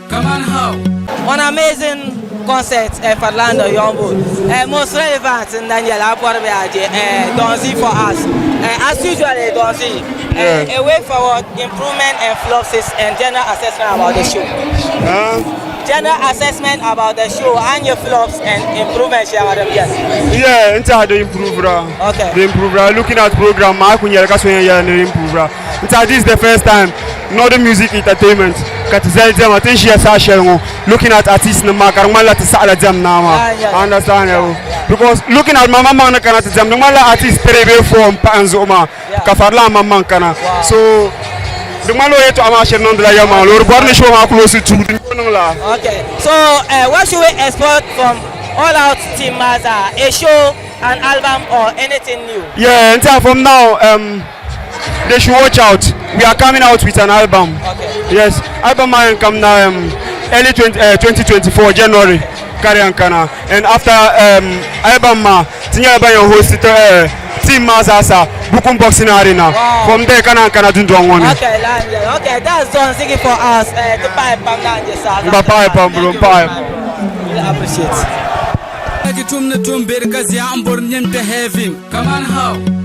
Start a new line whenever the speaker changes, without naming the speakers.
Come on, how?
One amazing concert Fadlan Yombo. Most relevant in Daniel Donzi for us. As usual, Donzi. A way forward, improvement and fluxes and general assessment about the show. General assessment about the show and your flops and improvements.
Yeah, it's how they improve.
Okay.
They improve. Looking at program, this is the first time. Not the music entertainment. Looking at artists, understand? Because looking at Mama Man, artists from Panzoma, Kafarla Mamman Kana. So the Malo to Amash and Nondra or Barney show how close to the.
Okay, so what should we expect from All Out Team Maza? A show, an album, or anything new?
Yeah, until from now, they should watch out. We are coming out with an album.
Okay.
Yes, album might come now early 2024 January. Kana. And after album, Tinya by your host Team Mazasa, Bukum Boxing Arena.
Wow.
From there, Kana do one.
Okay, that's done. Thank you for us. The pipe, we appreciate.
Come on, how?